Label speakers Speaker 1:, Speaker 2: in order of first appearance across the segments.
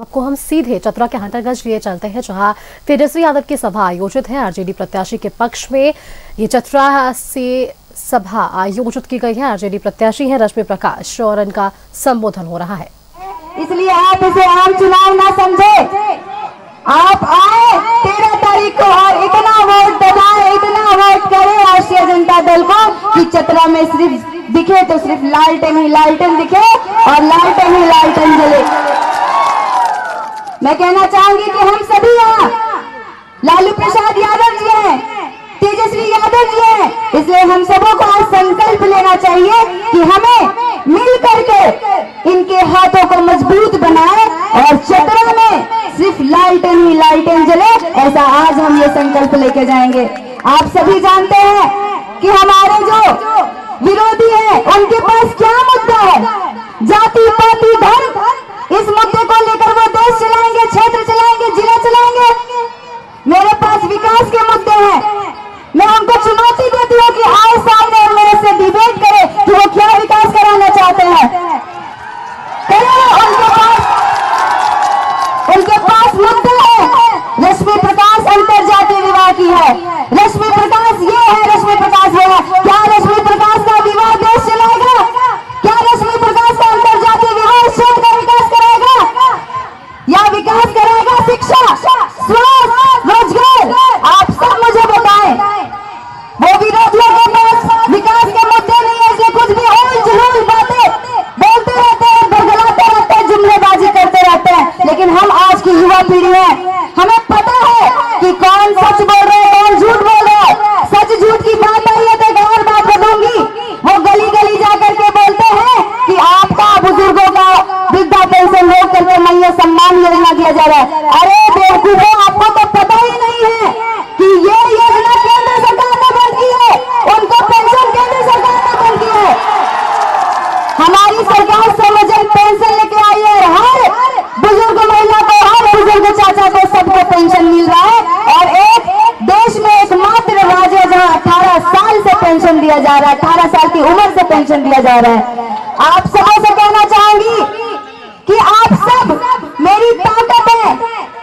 Speaker 1: आपको हम सीधे चतरा के हंटरगंज लिए चलते हैं, जहां तेजस्वी यादव की सभा आयोजित है। आरजेडी प्रत्याशी के पक्ष में ये चतरा से सभा आयोजित की गई है। आरजेडी प्रत्याशी है रश्मि प्रकाश और इनका संबोधन हो रहा है।
Speaker 2: इसलिए आप इसे आम चुनाव ना समझे, आप आए 13 तारीख को और इतना वोट दबाए, इतना वोट करे राष्ट्रीय जनता दल को कि चतरा में सिर्फ दिखे तो सिर्फ लालटेन ही लालटेन दिखे और लालटेन ही लालटेन जले। मैं कहना चाहूंगी कि हम सभी यहाँ लालू प्रसाद यादव जी हैं, तेजस्वी यादव जी हैं, इसलिए हम सबों को आज संकल्प लेना चाहिए कि हमें मिल करके इनके हाथों को मजबूत बनाए और चतरा में सिर्फ लालटेन ही लालटेन जले, ऐसा आज हम ये संकल्प लेके जाएंगे। आप सभी जानते हैं कि हमारे जो विरोधी हैं उनके पास क्या मुद्दा है, जाति पाति धर्म, इस मुद्दे को लेकर वो देश चलाएंगे, क्षेत्र चलाएंगे, जिला चलाएंगे। मेरे पास विकास के मुद्दे हैं, मैं उनको चुनौती देती हूँ कि आए सामने और मेरे से डिबेट करें कि वो क्या विकास कराना चाहते हैं। उनके पास मुद्दे है। रश्मि प्रकाश अंतर जातीय विवाह की है, रश्मि प्रकाश ये है, रश्मि प्रकाश वो है। क्या रश्मि प्रकाश का विवाह देश चलाएगा? क्या रश्मि प्रकाश का अंतर जातीय विवाह क्षेत्र का विकास कराएगा या विकास कराएगा शिक्षा, स्वास्थ्य, रोजगार? आप सब मुझे बताएं। वो विरोधियों के पास विकास के मुद्दे नहीं है, इसलिए कुछ भी होल जुलूल बातें बोलते रहते हैं, बरगलाते रहते हैं, जुमलेबाजी करते रहते हैं। लेकिन हम आज की युवा पीढ़ी है, हमें पता है कि कौन सच बोल रहे हैं, कौन झूठ बोल रहे हैं। सच झूठ की बात आई है तो एक और बात बताऊंगी। वो गली गली जाकर के बोलते हैं कि आपका बुजुर्गों का वृद्धा पेंशन रोक करके मैया सम्मान योजना दिया जा रहा है। अरे बेवकूफों, आपको तो पता ही नहीं है कि ये योजना केंद्र सरकार ने बंद की है, उनको पेंशन केंद्र सरकार ने बंद की है। हमारी सरकार सर्वजन पेंशन लेके आई है, हर बुजुर्ग महिला को, हर बुजुर्ग चाचा को, सबको पेंशन मिल रहा है। और एक देश में एकमात्र राज्य है जहां 18 साल से पेंशन दिया जा रहा है, 18 साल की उम्र से पेंशन दिया जा रहा है। आप सबों से कहना चाहूंगी कि आप सब मेरी ताकत है,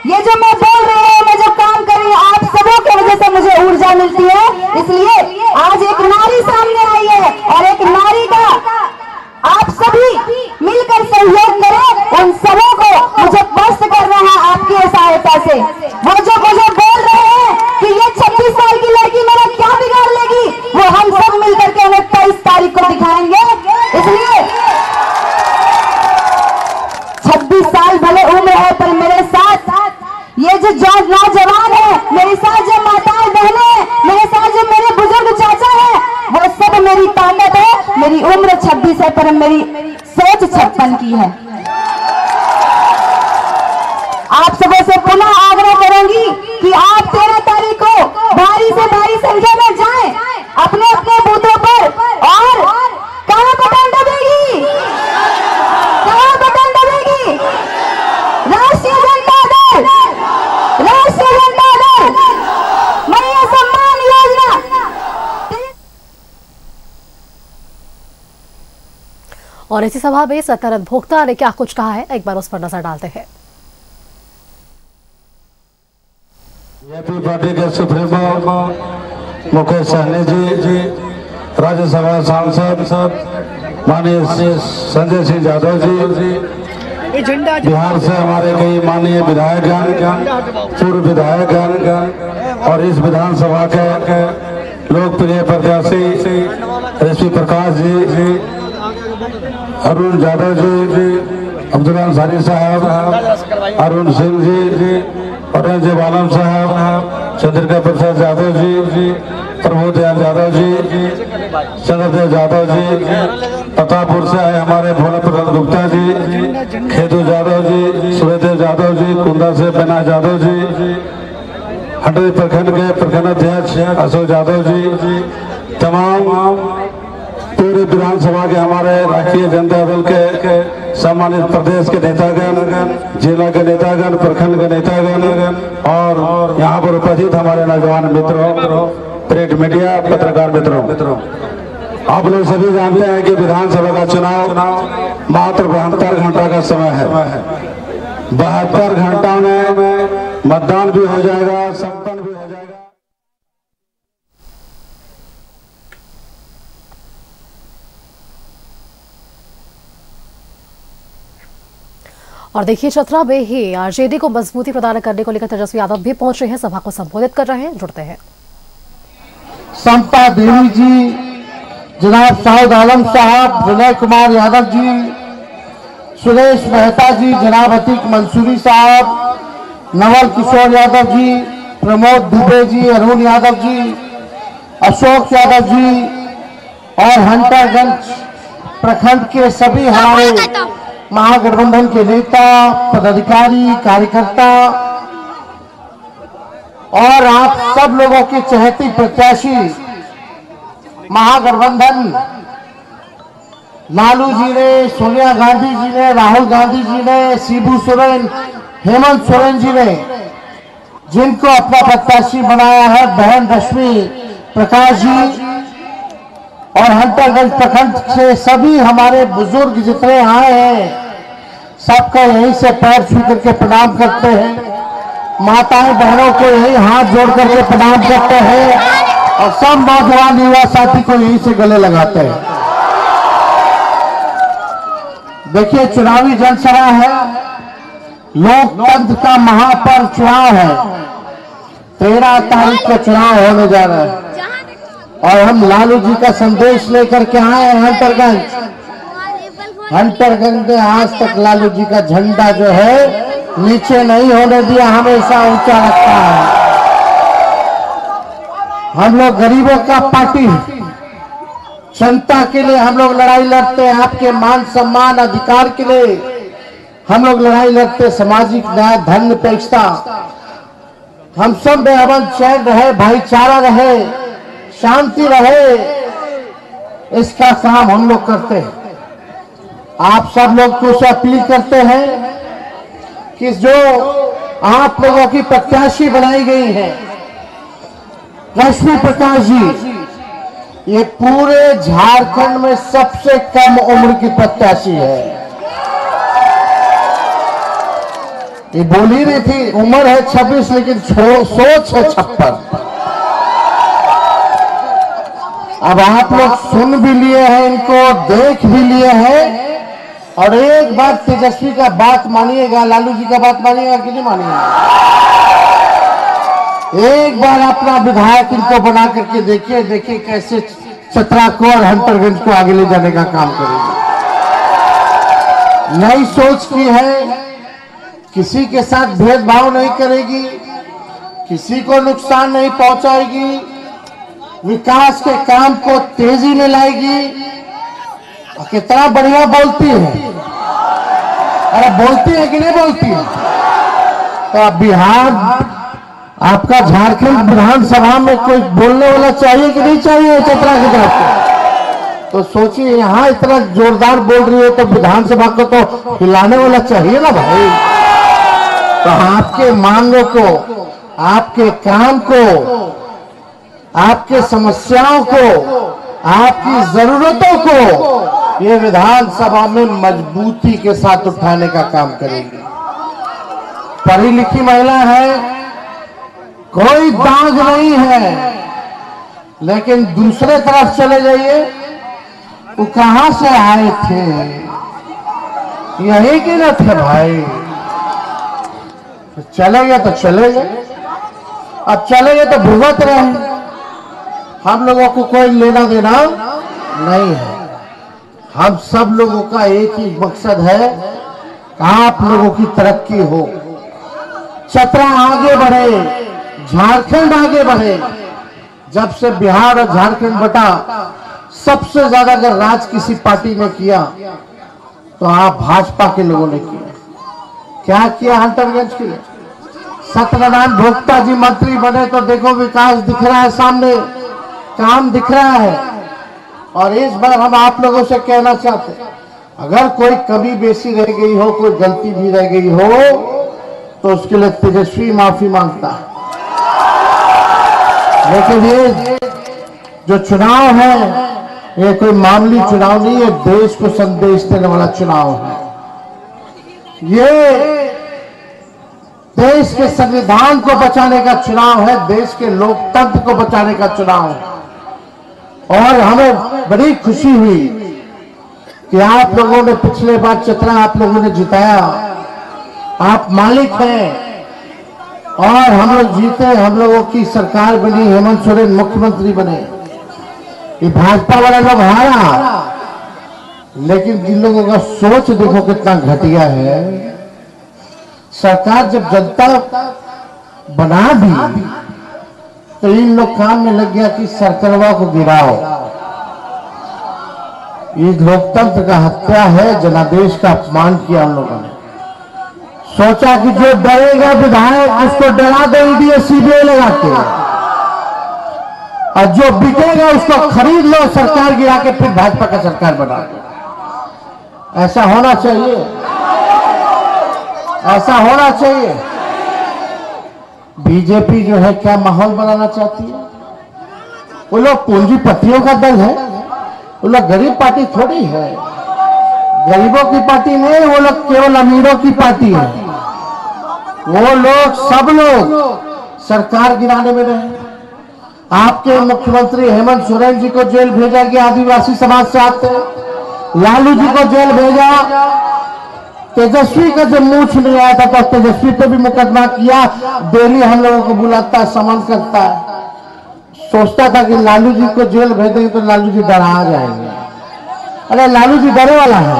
Speaker 2: ये जो मैं बोल रही हूँ, मैं जो काम कर रही हूँ, आप सबों की वजह से मुझे ऊर्जा मिलती है। इसलिए आज एक नारी सामने आई है और एक नारी का आप सभी मिलकर सहयोग करें, उन सबों को मुझे पस्त करना है आपकी सहायता से। वो जो मुझे बोल रहे हैं कि ये 26 साल की लड़की मेरा क्या बिगाड़ लेगी, वो हम सब मिलकर के उन्हें 23 तारीख को दिखाएंगे। इसलिए 26 साल भले उम्र है, पर मेरे साथ ये जो नौजवान है, मेरे साथ जो माताएं बहनें हैं, मेरे साथ जो मेरे बुजुर्ग चाचा हैं, वो सब मेरी ताकत है। मेरी उम्र 26 है पर मेरी सोच 56 की है। आप सबों से पुनः आग्रह करूंगी कि आप 13 तारीख को भारी से भारी संख्या में जाएं अपने अपने बूथों पर। और कहां बटन दबेगी, कहां बटन दबेगी? राष्ट्रीय जनता दल, राष्ट्रीय जनता दल, मैया सम्मान योजना।
Speaker 1: और इसी सभा में सत्यानंद भोक्ता ने क्या कुछ कहा है, एक बार उस पर नजर डालते हैं।
Speaker 3: बीजेपी पार्टी के सुप्रीमो मुकेश सहनी जी, राज्यसभा सांसद माननीय संजय सिंह यादव जी, बिहार से हमारे कई माननीय विधायकगण, पूर्व विधायकगण और इस विधानसभा के लोकप्रिय प्रत्याशी रश्मि प्रकाश जी, अरुण यादव जी, अब्दुल अंसारी साहब, अरुण सिंह जी, औरंगजेब आलम साहब, चंद्रिका प्रसाद यादव जी, प्रमोद यादव जी, चंद्रदेव यादव जी, प्रतापपुर से आए हमारे भोला प्रसाद गुप्ता जी, खेदू यादव जी, सूर्यदेव यादव जी, कुंदा से बेना यादव जी, हंडरी प्रखंड के प्रखंड अध्यक्ष अशोक यादव जी, तमाम पूरे विधानसभा के हमारे राष्ट्रीय जनता दल के सम्मानित प्रदेश के नेतागण, जिला के नेतागण, प्रखंड के नेतागण और यहाँ पर उपस्थित हमारे नौजवान मित्रों, प्रिंट मीडिया, पत्रकार मित्रों, आप लोग सभी जानते हैं कि विधानसभा का चुनाव मात्र 72 घंटा का समय है। 72 घंटा में मतदान भी हो जाएगा, संपन्न भी हो जाएगा।
Speaker 1: और देखिए चतरा में ही आरजेडी को मजबूती प्रदान करने को लेकर तेजस्वी यादव भी पहुंचे हैं, सभा को संबोधित कर रहे हैं। जुड़ते हैं
Speaker 4: समता देवी जी, जनाब शाहिद आलम साहब, विनय कुमार यादव जी, सुरेश मेहता जी, जनाब अतीक मंसूरी साहब, नवल किशोर यादव जी, प्रमोद दुबे जी, अरुण यादव जी, अशोक यादव जी और हंटरगंज प्रखंड के सभी हमारे महागठबंधन के नेता, पदाधिकारी, कार्यकर्ता और आप सब लोगों की चहेती प्रत्याशी महागठबंधन लालू जी ने, सोनिया गांधी जी ने, राहुल गांधी जी ने, शिबू सोरेन, हेमंत सोरेन जी ने जिनको अपना प्रत्याशी बनाया है, बहन रश्मि प्रकाश जी और हंटरगंज प्रखंड से सभी हमारे बुजुर्ग जितने आए हैं सबका यहीं से पैर छू करके प्रणाम करते हैं। माताएं बहनों को यही हाथ जोड़ करके प्रणाम करते हैं और सब नौजवान युवा साथी को यहीं से गले लगाते हैं। देखिए चुनावी जनसभा है, लोकतंत्र का महापर्व चुनाव है। 13 तारीख को चुनाव होने जा रहा है और हम लालू जी का संदेश लेकर के आए हैं हंटरगंज में आज तक लालू जी का झंडा जो है नीचे नहीं होने दिया, हमेशा ऊंचा रखता है। हम लोग गरीबों का पार्टी, जनता के लिए हम लोग लड़ाई लड़ते हैं, आपके मान सम्मान अधिकार के लिए हम लोग लड़ाई लड़ते, सामाजिक न्याय, धर्म निरपेक्षता, हम सब में अमन चैन रहे, भाईचारा रहे, शांति रहे, इसका काम हम लोग करते हैं। आप सब लोग को अपील करते हैं कि जो आप लोगों की प्रत्याशी बनाई गई है रश्मि प्रकाश जी, ये पूरे झारखंड में सबसे कम उम्र की प्रत्याशी है। ये बोल ही रही थी उम्र है 26 लेकिन सोच है 56। अब आप लोग सुन भी लिए हैं, इनको देख भी लिए हैं और एक बार तेजस्वी का बात मानिएगा, लालू जी का बात मानिएगा कि नहीं मानिएगा? एक बार अपना विधायक इनको बना करके देखिए, देखिए कैसे चतरा को और हंटरगंज को आगे ले जाने का काम करेगी। नई सोच की है, किसी के साथ भेदभाव नहीं करेगी, किसी को नुकसान नहीं पहुंचाएगी, विकास के काम को तेजी में लाएगी। कितना बढ़िया बोलती है, अरे बोलती है कि नहीं बोलती है? तो बिहार आपका झारखंड विधानसभा में कोई बोलने वाला चाहिए कि नहीं चाहिए चतरा की तरफ? तो सोचिए यहाँ इतना जोरदार बोल रही है तो विधानसभा को तो हिलाने वाला चाहिए ना भाई। तो आपके मांगों को, आपके काम को, आपके समस्याओं को, आपकी जरूरतों को ये विधानसभा में मजबूती के साथ उठाने का काम करेंगे। पढ़ी लिखी महिला है, कोई दाग नहीं है, लेकिन दूसरे तरफ चले जाइए, वो कहां से आए थे? यही के न थे भाई। चले गए तो चले गए, अब चले गए तो भुगत रहे। हम लोगों को कोई लेना देना नहीं है। हम सब लोगों का एक ही मकसद है, आप लोगों की तरक्की हो, चतरा आगे बढ़े, झारखंड आगे बढ़े। जब से बिहार और झारखंड बटा, सबसे ज्यादा अगर राज किसी पार्टी ने किया तो आप भाजपा के लोगों ने किया। क्या किया हंटरगंज के लिए? सत्यनारायण भोक्ता जी मंत्री बने तो देखो विकास दिख रहा है, सामने काम दिख रहा है। और इस बार हम आप लोगों से कहना चाहते हैं, अगर कोई कमी बेसी रह गई हो, कोई गलती भी रह गई हो, तो उसके लिए तेजस्वी माफी मांगता है। लेकिन ये जो चुनाव है, ये कोई मामूली चुनाव नहीं है, देश को संदेश देने वाला चुनाव है। ये देश के संविधान को बचाने का चुनाव है, देश के लोकतंत्र को बचाने का चुनाव है। और हमें बड़ी खुशी हुई कि आप लोगों ने पिछले बार चतरा आप लोगों ने जिताया, आप मालिक हैं और हम लोग जीते, हम लोगों की सरकार बनी, हेमंत सोरेन मुख्यमंत्री बने। ये भाजपा वाला लोग हारा, लेकिन जिन लोगों का सोच देखो कितना घटिया है। सरकार जब जनता बना दी तो इन लोग काम में लग गया कि सरकारवा को गिराओ। ये लोकतंत्र का हत्या है, जनादेश का अपमान किया हम लोगों ने। सोचा कि जो डरेगा विधायक उसको डरा दो ईडी सीबीआई लगा के, और जो बिकेगा उसको खरीद लो, सरकार गिरा के फिर भाजपा का सरकार बना दो। ऐसा होना चाहिए, ऐसा होना चाहिए। बीजेपी जो है क्या माहौल बनाना चाहती है? वो लोग पूंजीपतियों का दल है, वो लोग गरीब पार्टी थोड़ी है, गरीबों की पार्टी नहीं, वो लोग केवल अमीरों की पार्टी है। वो लोग सब लोग सरकार गिराने में रहे। आपके मुख्यमंत्री हेमंत सोरेन जी को जेल भेजा गया, आदिवासी समाज से आते हैं। लालू जी को जेल भेजा। तेजस्वी का जब मूछ नहीं आया था तो तेजस्वी पे भी मुकदमा किया। डेली हम लोगों को बुलाता है, समन करता है। सोचता था कि लालू जी को जेल भेज देंगे तो लालू जी डरा जाएंगे। अरे लालू जी डरे वाला है।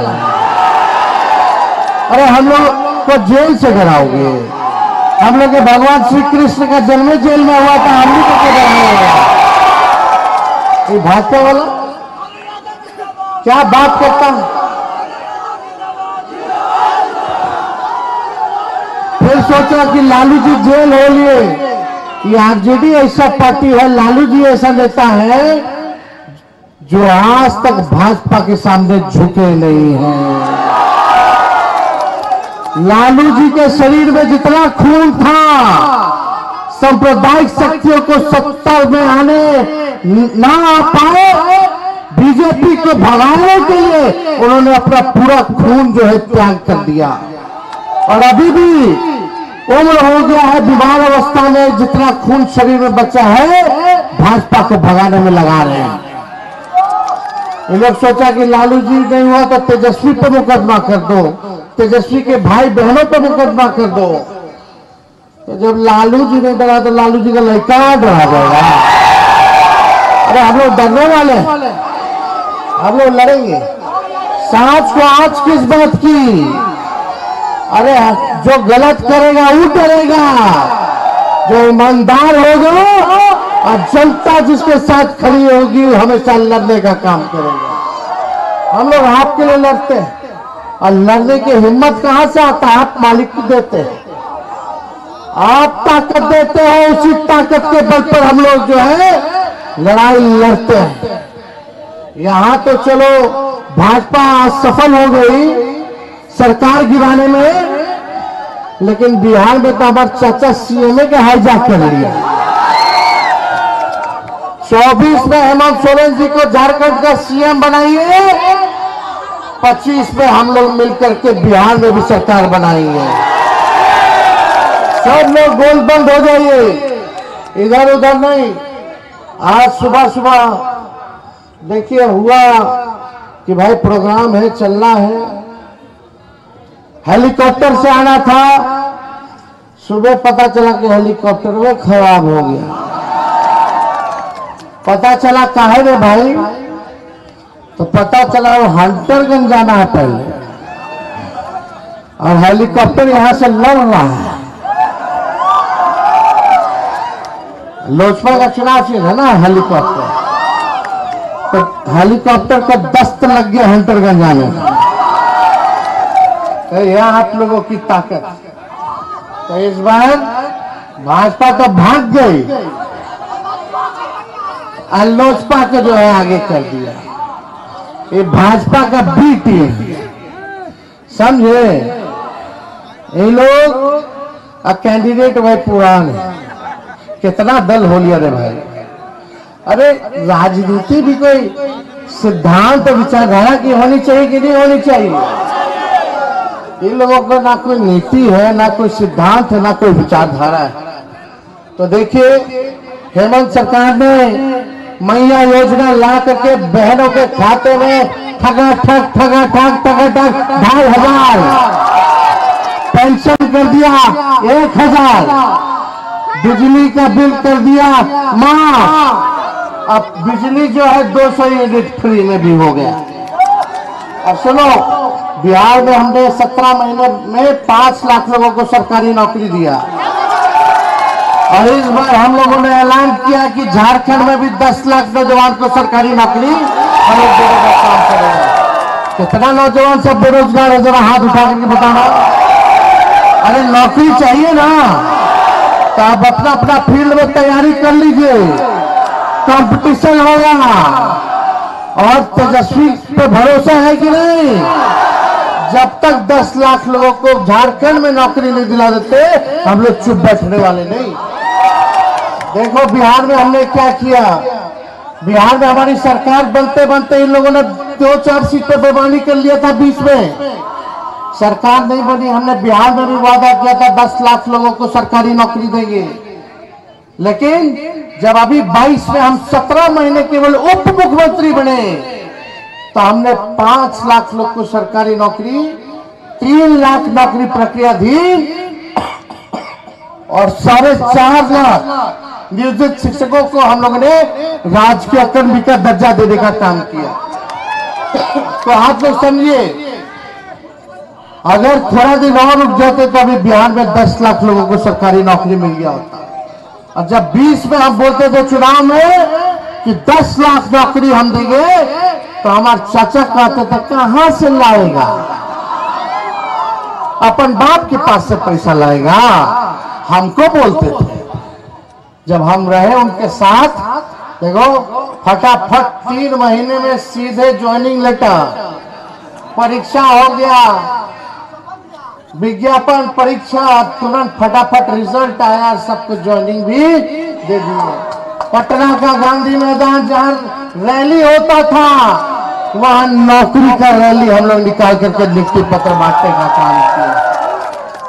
Speaker 4: अरे हम लोग को जेल से डराओगे? हम लोग के भगवान श्री कृष्ण का जन्म जेल में हुआ था, हम भी को डराएंगे? ये भाजपा वाला क्या बात करता है? फिर सोचा कि लालू जी जेल हो लिए। ये आरजेडी ऐसा पार्टी है, लालू जी ऐसा नेता है जो आज तक भाजपा के सामने झुके नहीं हैं। लालू जी के शरीर में जितना खून था, सांप्रदायिक शक्तियों को सत्ता में आने ना आ पाए, बीजेपी को भगाने के लिए उन्होंने अपना पूरा खून जो है त्याग कर दिया। और अभी भी उम्र हो गया है, बीमार अवस्था में जितना खून शरीर में बचा है भाजपा को भगाने में लगा रहे हैं। इन लोग सोचा कि लालू जी नहीं हुआ तो तेजस्वी पे मुकदमा कर दो, तेजस्वी के भाई बहनों पे मुकदमा कर दो। तो जब लालू जी नहीं डरा तो लालू जी का लड़का डरा जाएगा। अरे हम लोग डरने वाले, हम लोग लड़ेंगे। सांच को आज किस बात की? अरे जो गलत करेगा वो डरेगा, जो ईमानदार होगा और जनता जिसके साथ खड़ी होगी वो हमेशा लड़ने का काम करेगा। हम लोग आपके लिए लड़ते हैं, और लड़ने की हिम्मत कहां से आता है? आप मालिक को देते हैं, आप ताकत देते हो, उसी ताकत के बल पर हम लोग जो है लड़ाई लड़ते हैं। यहां तो चलो भाजपा सफल हो गई सरकार गिराने में, लेकिन बिहार में तो हमारे चाचा सीएमए के हाईजैक कर लिया। 24 में हेमंत सोरेन जी को झारखंड का सीएम बनाइए, 25 में हम लोग मिलकर के बिहार में भी सरकार बनाएंगे। सब लोग गोलबंद हो जाइए, इधर उधर नहीं। आज सुबह सुबह देखिए हुआ कि भाई प्रोग्राम है, चलना है, हेलीकॉप्टर से आना था। सुबह पता चला कि हेलीकॉप्टर में खराब हो गया। पता चला काहे रे भाई? तो पता चला वो हंटरगंज जाना है पहले, और हेलीकॉप्टर यहां से लड़ रहा है। लोजपा का चुनाव सीन है ना हेलीकॉप्टर, तो हेलीकॉप्टर को दस्त लग गया हंटरगंज जाने में। तो यह आप लोगों की ताकत। तो इस बार भाजपा तो भाग गई और लोजपा को जो है आगे कर दिया। ये भाजपा का बी टीम, समझे? ये लोग कैंडिडेट भाई पुराने, कितना दल हो लिया रे भाई। अरे राजनीति भी कोई सिद्धांत विचारधारा की होनी चाहिए कि नहीं होनी चाहिए? इन लोगों को ना कोई नीति है, ना कोई सिद्धांत है, ना कोई विचारधारा है। तो देखिए, हेमंत सरकार ने मैया योजना ला करके बहनों के खाते में ठगाठक 2,500 पेंशन कर दिया, 1,000 बिजली का बिल कर दिया माफ। अब बिजली जो है 200 यूनिट फ्री में भी हो गया। अब सुनो, बिहार में हमने 17 महीने में 5 लाख लोगों को सरकारी नौकरी दिया, और इस बार हम लोगों ने ऐलान किया कि झारखंड में भी 10 लाख नौजवान को सरकारी नौकरी हम लोग देने का काम करेंगे। कितना नौजवान सब बेरोजगार है, जरा हाथ उठा करके बताना। अरे नौकरी चाहिए ना, तो आप अपना अपना फील्ड में तैयारी कर लीजिए, कंपटीशन होगा। और तेजस्वी पे भरोसा है कि नहीं? जब तक 10 लाख लोगों को झारखंड में नौकरी नहीं दिला देते, हम लोग चुप बैठने वाले नहीं। देखो बिहार में हमने क्या किया। बिहार में हमारी सरकार बनते बनते इन लोगों ने 2-4 सीटें बेईमानी कर लिया था। 20 में सरकार नहीं बनी, हमने बिहार में भी वादा किया था 10 लाख लोगों को सरकारी नौकरी देंगे। लेकिन जब अभी 22 में हम 17 महीने केवल उप मुख्यमंत्री बने, तो हमने 5 लाख लोग को सरकारी नौकरी, 3 लाख नौकरी प्रक्रियाधीन और 4.5 लाख नियोजित शिक्षकों को हम लोगों ने राजकीय अकादमी का दर्जा देने का काम किया। तो आप लोग समझिए, अगर थोड़ा दिन और रुक जाते तो अभी बिहार में 10 लाख लोगों को सरकारी नौकरी मिल गया होता। और जब 20 में हम बोलते थे चुनाव में कि 10 लाख नौकरी हम देंगे, तो हमारे चाचा कहते थे कहां से लाएगा, अपन बाप के पास से पैसा लाएगा, हमको बोलते थे। जब हम रहे उनके साथ, देखो फटाफट 3 महीने में सीधे ज्वाइनिंग लेटर, परीक्षा हो गया, विज्ञापन परीक्षा, तुरंत फटाफट रिजल्ट आया, सबको ज्वाइनिंग भी दे दिए। पटना का गांधी मैदान जहां रैली होता था, वहां नौकरी का रैली हम लोग निकाल करके नियुक्ति पत्र बांटने का काम किया।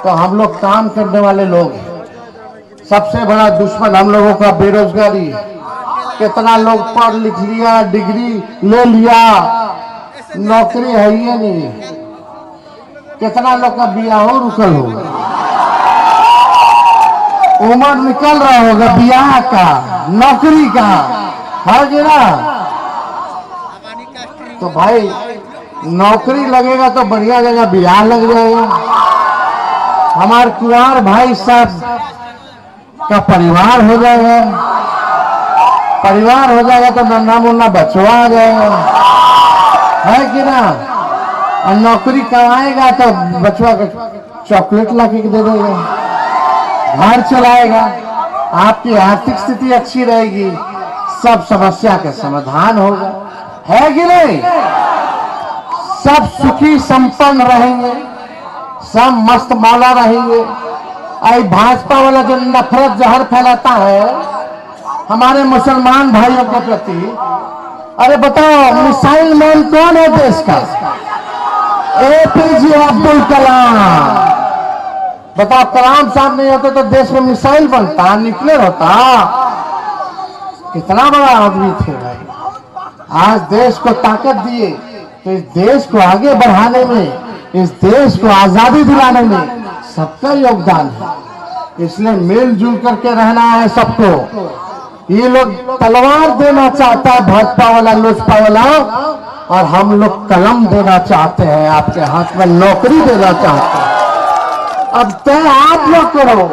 Speaker 4: तो हम लोग काम करने वाले लोग हैं। सबसे बड़ा दुश्मन हम लोगों का बेरोजगारी। कितना लोग पढ़ लिख लिया, डिग्री ले लिया, नौकरी है ही नहीं। कितना लोग का बियाह हो रुकल होगा, उम्र निकल रहा होगा बियाह का, नौकरी का, है कि ना? तो भाई नौकरी लगेगा तो बढ़िया जगह बियाह लग जाएगा। हमारे कुंवार भाई साहब का परिवार हो जाएगा, परिवार हो जाएगा तो नन्हा मुन्ना बचवा आ जाएगा, है कि ना? और नौकरी कमाएगा तो बचवा को चॉकलेट ला के दे देगा, घर चलाएगा, आपकी आर्थिक स्थिति अच्छी रहेगी, सब समस्या का समाधान होगा, है कि नहीं? सब सुखी संपन्न रहेंगे, सब मस्त मौला रहेंगे। आई भाजपा वाला जो नफरत जहर फैलाता है हमारे मुसलमान भाइयों के प्रति, अरे बताओ मिसाइल मैन कौन है देश का? APJ अब्दुल कलाम। बताओ, कलाम साहब नहीं होते तो देश में मिसाइल बनता, न्यूक्लियर होता। कितना बड़ा आदमी थे भाई। आज देश को ताकत दिए, तो इस देश को आगे बढ़ाने में, इस देश को आजादी दिलाने में सबका योगदान है। इसलिए मिलजुल करके रहना है सबको। ये लोग तलवार देना चाहता है भाजपा वाला, लोजपा वाला, और हम लोग कलम देना चाहते हैं, आपके हाथ में नौकरी देना चाहते हैं। अब तय आप लोग करो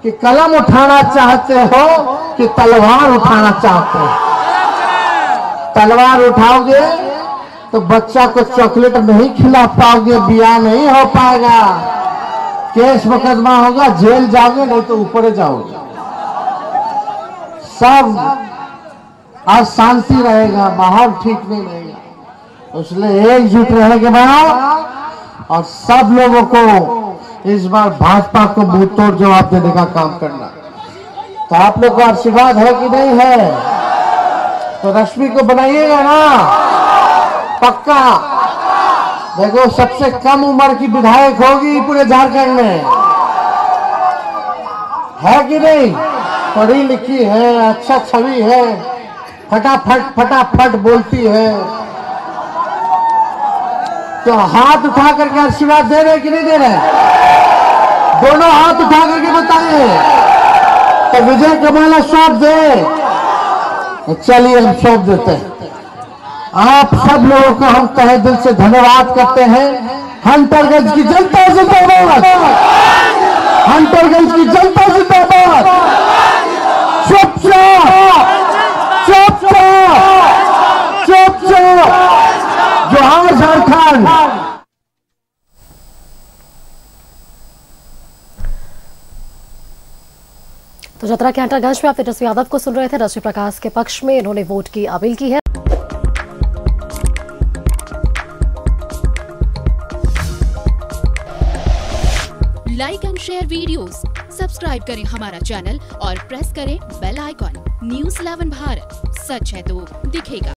Speaker 4: कि कलम उठाना चाहते हो कि तलवार उठाना चाहते हो। तलवार उठाओगे तो बच्चा को चॉकलेट नहीं खिला पाओगे, बियाह नहीं हो पाएगा, केस मुकदमा होगा, जेल जाओगे, नहीं तो ऊपर जाओगे, सब अशांति रहेगा, माहौल ठीक नहीं रहेगा। इसलिए एकजुट रहे के बाद और सब लोगों को इस बार भाजपा को मुंह तोड़ जवाब देने का काम करना। तो आप लोग का आशीर्वाद है कि नहीं है? तो रश्मि को बनाइएगा ना, पक्का। देखो सबसे कम उम्र की विधायक होगी पूरे झारखंड में, है कि नहीं? पढ़ी लिखी है, अच्छा छवि है, फटाफट बोलती है। तो हाथ उठा करके आशीर्वाद दे रहे कि नहीं दे रहे? दोनों हाथ उठा करके बताइए। तो विजय कमाला सौंप दे। चलिए हम सौंप देते हैं। आप सब लोगों का हम तहे दिल से धन्यवाद करते हैं। हंटरगंज की जनता जिंदाबाद, हंटरगंज की जनता जिंदाबाद। चुपचाप जोहार झारखंड।
Speaker 1: तो चतरा के हंटरगंज में आप तेजस्वी यादव को सुन रहे थे। रश्मि प्रकाश के पक्ष में इन्होंने वोट की अपील की है।
Speaker 5: Like and share videos, subscribe करें हमारा चैनल और प्रेस करें बेल आइकॉन। न्यूज़ 11 भारत, सच है तो दिखेगा।